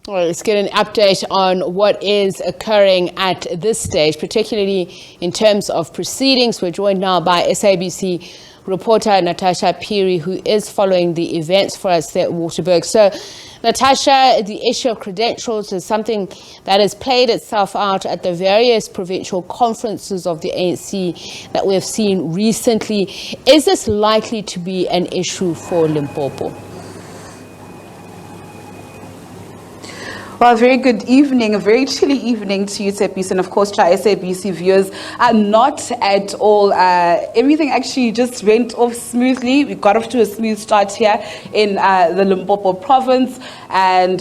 Well, let's get an update on what is occurring at this stage, particularly in terms of proceedings. We're joined now by SABC reporter Natasha Phiri, who is following the events for us there at Waterberg. So, Natasha, the issue of credentials is something that has played itself out at the various provincial conferences of the ANC that we have seen recently. Is this likely to be an issue for Limpopo? Well, very good evening, a very chilly evening to you, SABC, and of course to our SABC viewers. Not at all. Everything actually just went off smoothly. We got off to a smooth start here in the Limpopo province. And,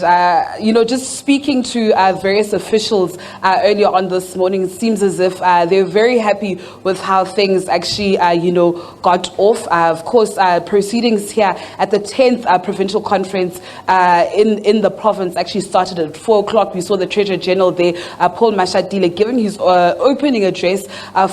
just speaking to various officials earlier on this morning, it seems as if they're very happy with how things actually, got off. Of course, proceedings here at the 10th provincial conference in the province actually started at 4 o'clock. We saw the Treasurer General there, Paul Mashatile, giving his opening address,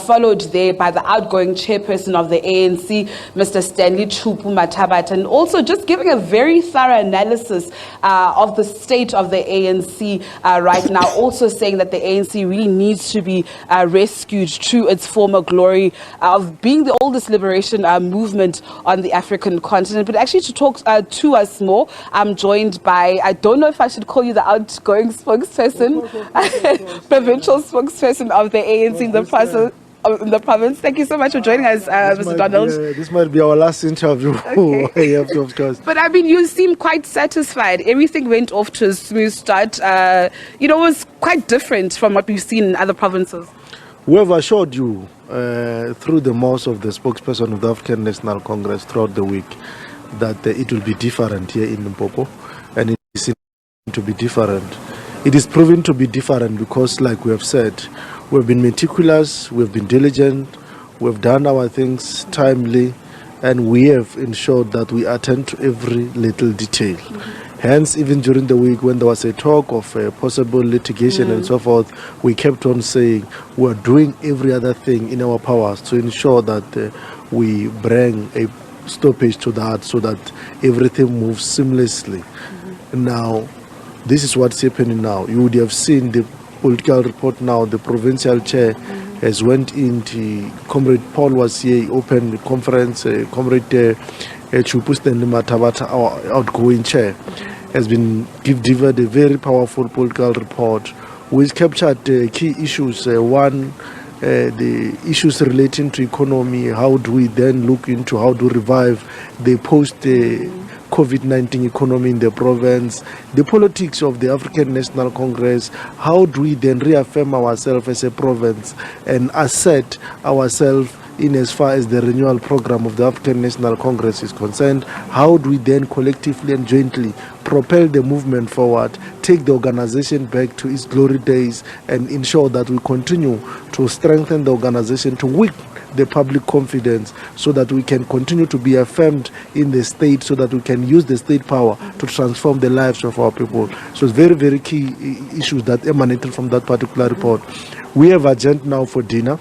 followed there by the outgoing chairperson of the ANC, Mr. Stanley Chupu Mathabatha, and also just giving a very thorough analysis of the state of the ANC right now, also saying that the ANC really needs to be rescued to its former glory of being the oldest liberation movement on the African continent. But actually to talk to us more, I'm joined by, I don't know if I should call you the outgoing spokesperson, provincial spokesperson of the ANC in the province. Thank you so much for joining us, Mr. Donald. This might be our last interview. Okay. Of course. But I mean, you seem quite satisfied. Everything went off to a smooth start. It was quite different from what we've seen in other provinces. We have assured you through the mouth of the spokesperson of the African National Congress throughout the week that it will be different here in Limpopo, and it is to be different. It is proven to be different because, like we have said, we have been meticulous, we have been diligent, we have done our things timely, and we have ensured that we attend to every little detail. Hence, even during the week when there was a talk of possible litigation and so forth, we kept on saying we are doing every other thing in our powers to ensure that we bring a stoppage to that so that everything moves seamlessly. Now, this is what's happening now. You would have seen the political report now. The provincial chair has went into, Comrade Paul was here, he opened the conference, Comrade Chupu Stanley Mathabatha, our outgoing chair, has been delivered a very powerful political report which captured key issues. One, the issues relating to economy. How do we then look into how to revive the post-COVID-19 economy in the province, the politics of the African National Congress, how do we then reaffirm ourselves as a province and assert ourselves in as far as the renewal program of the African National Congress is concerned. How do we then collectively and jointly propel the movement forward, take the organization back to its glory days, and ensure that we continue to strengthen the organization to win the public confidence so that we can continue to be affirmed in the state, so that we can use the state power to transform the lives of our people. So it's very, very key issues that emanated from that particular report. We have adjourned now for dinner.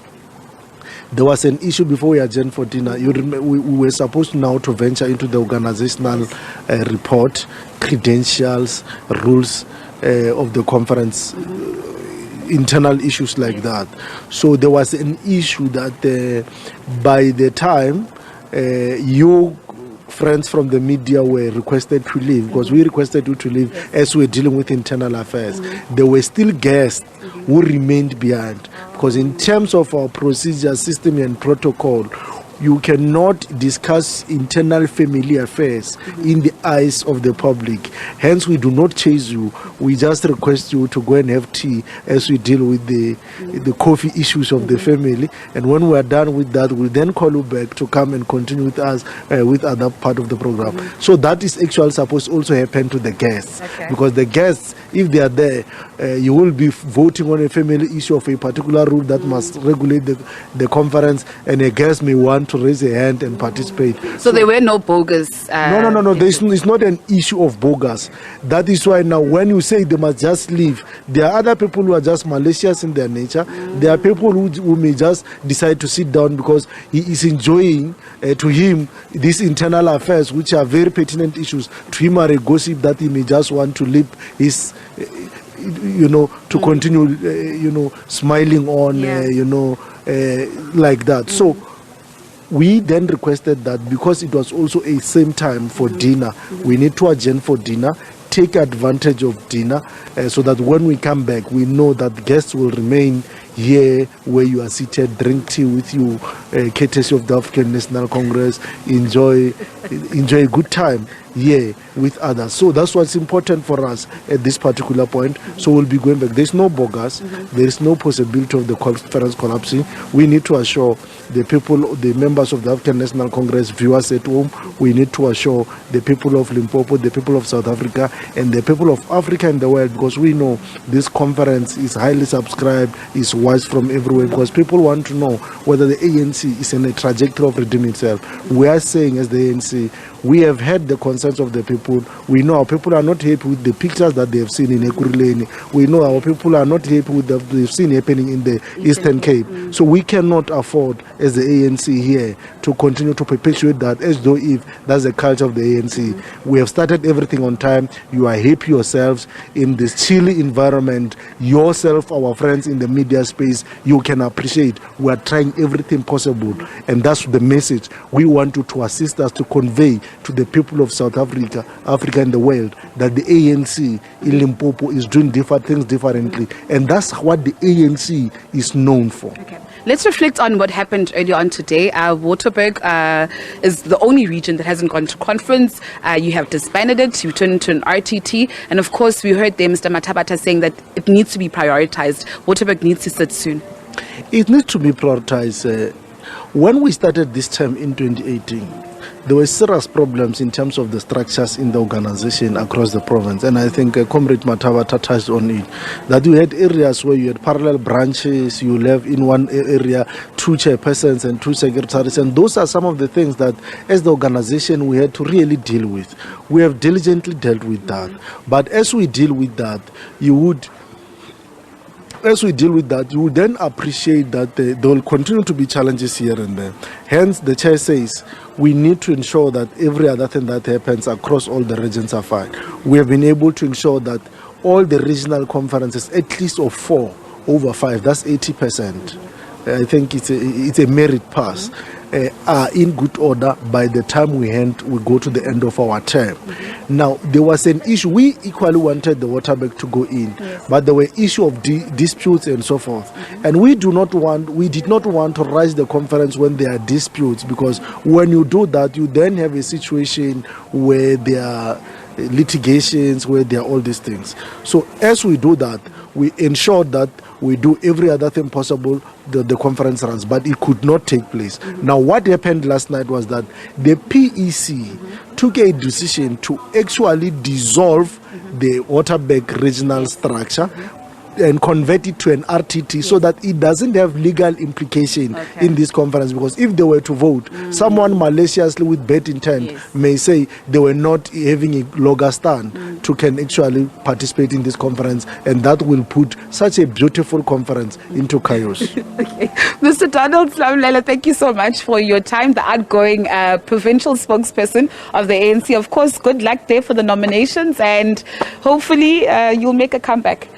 There was an issue before we adjourned for dinner. We were supposed now to venture into the organizational report, credentials, rules of the conference, internal issues like that. So there was an issue that by the time you friends from the media were requested to leave, because we requested you to leave as we were dealing with internal affairs. There were still guests who remained behind, because in terms of our procedure, system and protocol, you cannot discuss internal family affairs in the eyes of the public. Hence, we do not chase you. We just request you to go and have tea as we deal with the coffee issues of the family. And when we are done with that, we'll then call you back to come and continue with us with other part of the program. So that is actually supposed to also happen to the guests. Because the guests, if they are there, you will be voting on a family issue of a particular rule that must regulate the conference, and a guest may want want to raise a hand and participate. So there were no bogus. No. It's not an issue of bogus. That is why now when you say they must just leave, there are other people who are just malicious in their nature. There are people who may just decide to sit down because he is enjoying to him these internal affairs, which are very pertinent issues. To him are a gossip that he may just want to live his, to continue, smiling on, like that. So we then requested that because it was also a same time for dinner, we need to adjourn for dinner, take advantage of dinner, so that when we come back, we know that guests will remain here where you are seated, drink tea with you, courtesy of the African National Congress, enjoy a good time here with others. So that's what's important for us at this particular point. So we'll be going back. There's no bogus. There is no possibility of the conference collapsing. We need to assure the people, the members of the African National Congress, viewers at home, we need to assure the people of Limpopo, the people of South Africa, and the people of Africa and the world, because we know this conference is highly subscribed, is watched from everywhere, because people want to know whether the ANC is in a trajectory of redeeming itself. We are saying as the ANC, we have heard the concerns of the people. We know our people are not happy with the pictures that they have seen in Ekurhuleni. We know our people are not happy with what they've seen happening in the Eastern Cape. So we cannot afford, as the ANC here, to continue to perpetuate that as though if that's the culture of the ANC. We have started everything on time. You are happy yourselves in this chilly environment. Yourself, our friends in the media space, you can appreciate. We are trying everything possible. And that's the message we want you to assist us to convey to the people of South Africa, Africa and the world, that the ANC in Limpopo is doing different things differently. And that's what the ANC is known for. Okay. Let's reflect on what happened earlier on today. Waterberg is the only region that hasn't gone to conference. You have disbanded it, you turned into an RTT. And of course, we heard there Mr. Mathabatha saying that it needs to be prioritized. Waterberg needs to sit soon. It needs to be prioritized. When we started this term in 2018, there were serious problems in terms of the structures in the organization across the province. And I think Comrade Mathabatha touched on it, that you had areas where you had parallel branches, you have in one area 2 chairpersons and 2 secretaries. And those are some of the things that as the organization we had to really deal with. We have diligently dealt with that. But as we deal with that, you would then appreciate that there will continue to be challenges here and there. Hence, the chair says we need to ensure that every other thing that happens across all the regions are fine. We have been able to ensure that all the regional conferences, at least of 4 over 5, that's 80%. I think it's a merit pass. Are in good order by the time we go to the end of our term. Now, there was an issue. We equally wanted the Waterberg to go in, but there were issue of disputes and so forth. And we did not want to rise the conference when there are disputes, because when you do that, you then have a situation where there are litigations, where there are all these things. So as we do that, we ensure that we do every other thing possible that the conference runs, but it could not take place. Now, what happened last night was that the PEC took a decision to actually dissolve the Waterberg regional structure and convert it to an RTT, so that it doesn't have legal implication in this conference. Because if they were to vote, someone maliciously with bad intent may say they were not having a longer stand to can actually participate in this conference, and that will put such a beautiful conference into chaos. Mr. Donald Slamlela, thank you so much for your time, the outgoing provincial spokesperson of the ANC. Of course, good luck there for the nominations, and hopefully you'll make a comeback.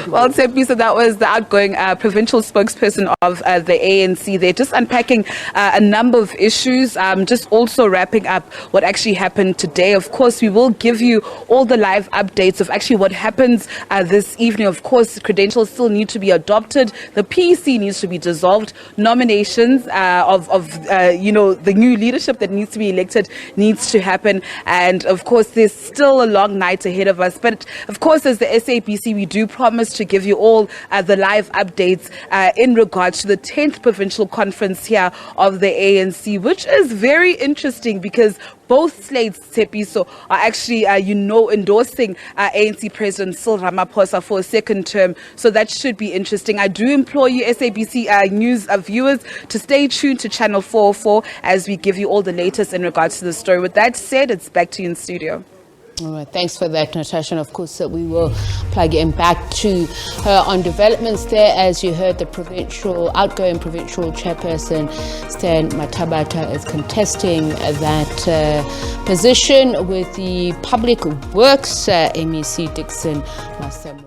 Well, so that was the outgoing provincial spokesperson of the ANC. They're just unpacking a number of issues, just also wrapping up what actually happened today. Of course, we will give you all the live updates of actually what happens this evening. Of course, credentials still need to be adopted. The PEC needs to be dissolved. Nominations of the new leadership that needs to be elected needs to happen. And of course, there's still a long night ahead of us. But of course, as as the SABC, we do promise to give you all the live updates in regards to the 10th provincial conference here of the ANC, which is very interesting because both slates, Tshepiso, are actually, endorsing ANC President Cyril Ramaphosa for a second term. So that should be interesting. I do implore you, SABC News viewers, to stay tuned to Channel 404 as we give you all the latest in regards to the story. With that said, it's back to you in studio. All right, thanks for that, Natasha. And of course, we will plug in back to her on developments there. As you heard, the outgoing provincial chairperson, Stan Mathabatha, is contesting that position with the Public Works MEC Dixon Masambo.